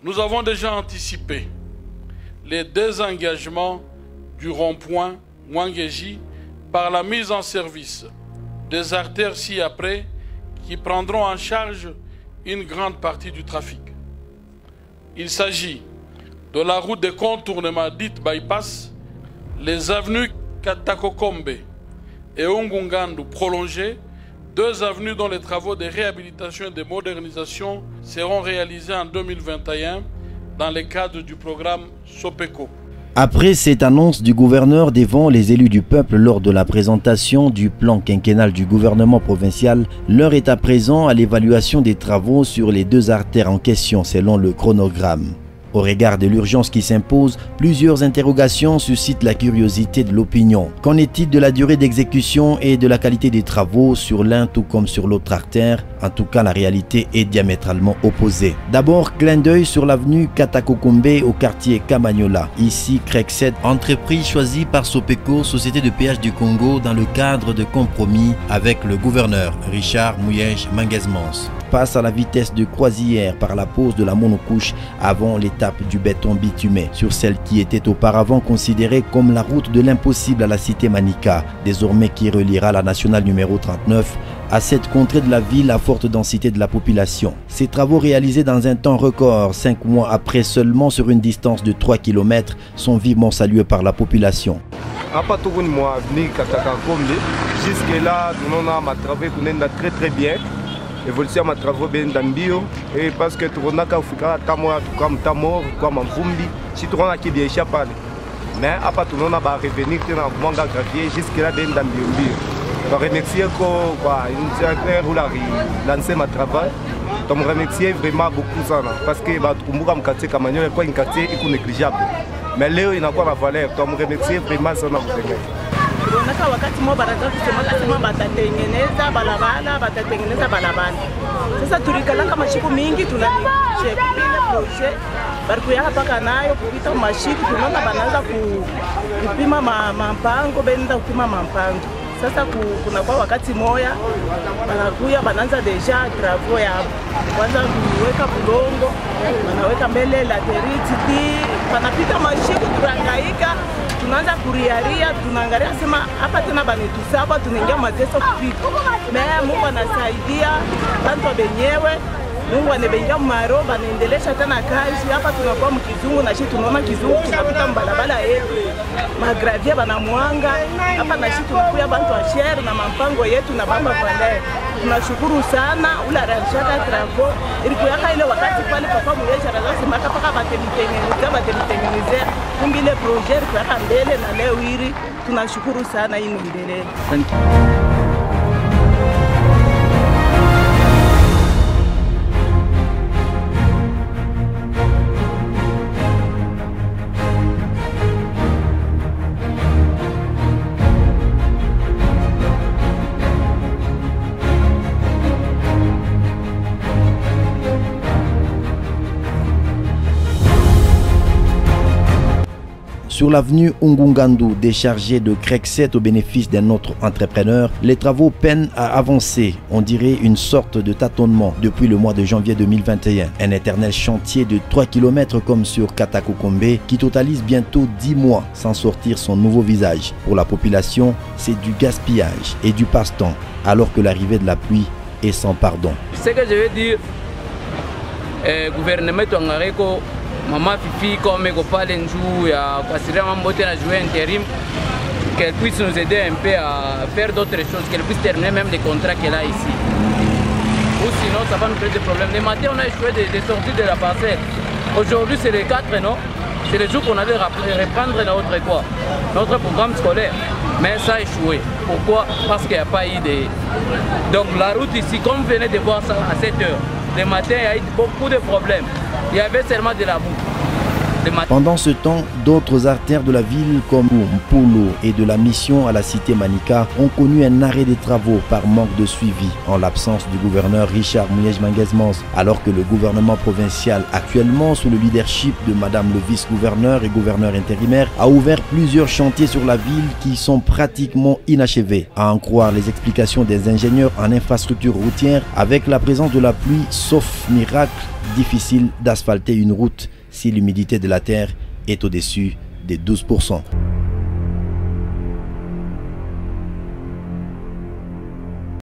Nous avons déjà anticipé les désengagements du rond-point Mwangeji par la mise en service des artères ci-après qui prendront en charge une grande partie du trafic. Il s'agit de la route de contournement dite bypass, les avenues Katakokombe et Ongungandu prolongées, deux avenues dont les travaux de réhabilitation et de modernisation seront réalisés en 2021 dans le cadre du programme Sopeco. Après cette annonce du gouverneur devant les élus du peuple lors de la présentation du plan quinquennal du gouvernement provincial, l'heure est à présent à l'évaluation des travaux sur les deux artères en question selon le chronogramme. Au regard de l'urgence qui s'impose, plusieurs interrogations suscitent la curiosité de l'opinion. Qu'en est-il de la durée d'exécution et de la qualité des travaux sur l'un tout comme sur l'autre artère? En tout cas, la réalité est diamétralement opposée. D'abord, clin d'œil sur l'avenue Katakokombe au quartier Kamanyola. Ici, Crekset, entreprise choisie par Sopeco, Société de péage du Congo, dans le cadre de compromis avec le gouverneur Richard Mouyej Manguesmans. Passe à la vitesse de croisière par la pose de la monocouche avant l'étape du béton bitumé sur celle qui était auparavant considérée comme la route de l'impossible à la cité Manika, désormais qui reliera la nationale numéro 39 à cette contrée de la ville à forte densité de la population. Ces travaux réalisés dans un temps record, 5 mois après seulement sur une distance de 3 km, sont vivement salués par la population. Jusque là, nous avons travaillé très bien. Évolution ma travaux bien d'ambio et parce que tout le monde a fait comme tamor comme mvumbi si tout le monde a qui bien échappé mais à part tout le monde va revenir dans le monde gravier jusque là bien d'ambio je remercie quoi une certaine roulari lancer ma travail donc je remercie vraiment beaucoup ça parce que bah tout le monde quartier Kamanyola quoi une quartier est négligeable mais là il n'a pas la valeur donc je remercie vraiment ça na Naka wakati mo baraka kusema kasema batatengeneza balabala. Sasa tulikalanga mashiku mingi tunachepile projet barikuya hapa nayo kupita mashiku tunaona banaanza kupima mampango benda kupima mampango. Sasa kuna kwa wakati moya banakuya banaanza deja travaux ya kwanza kuweka bulongo banaweka mbele laterite banapita mashiku turangaika tunaanza kuriaria tunaangalia sema hapa tena banitusaba tunaingia mateso kupita Mungu anasaidia bantu benyewe Mungu anabengia maro banaendelesha tena kazi hapa tunakuwa mkizungu na sisi tunaona kizungu tunapita mbalabala yetu magravia banamwanga hapa na sisi tunakuya bantu wa share na mampango yetu na baba pale tunashukuru sana ula rashaka trako ilikuwa ile wakati pale papa mweja lazima paka batemitengeneze kumbi ile projet kwa mbele na leo hili tunashukuru sana hii mbele. Thank you. Sur l'avenue Ongungandu, déchargée de Crekset au bénéfice d'un autre entrepreneur, les travaux peinent à avancer. On dirait une sorte de tâtonnement depuis le mois de janvier 2021. Un éternel chantier de 3 km comme sur Katakokombe qui totalise bientôt 10 mois sans sortir son nouveau visage. Pour la population, c'est du gaspillage et du passe-temps, alors que l'arrivée de la pluie est sans pardon. Ce que je veux dire, gouvernement Twangareko, Maman Fifi, comme Gopal Njou, à jouer intérim, qu'elle puisse nous aider un peu à faire d'autres choses, qu'elle puisse terminer même les contrats qu'elle a ici. Ou sinon, ça va nous créer des problèmes. Le matin, on a échoué de sortir de la parcelle. Aujourd'hui, c'est le 4, non? C'est le jour qu'on avait reprendre notre programme scolaire. Mais ça a échoué. Pourquoi? Parce qu'il n'y a pas eu de... Donc la route ici, comme vous venez de voir ça à 7 h, le matin, il y a eu beaucoup de problèmes. Il y avait seulement de la boue. Pendant ce temps, d'autres artères de la ville comme Mpolo et de la mission à la cité Manika ont connu un arrêt des travaux par manque de suivi en l'absence du gouverneur Richard Mouyej-Manguesmans, alors que le gouvernement provincial, actuellement sous le leadership de Madame le vice-gouverneur et gouverneur intérimaire, a ouvert plusieurs chantiers sur la ville qui sont pratiquement inachevés. À en croire les explications des ingénieurs en infrastructure routière, avec la présence de la pluie, sauf miracle, difficile d'asphalter une route si l'humidité de la terre est au-dessus des 12%.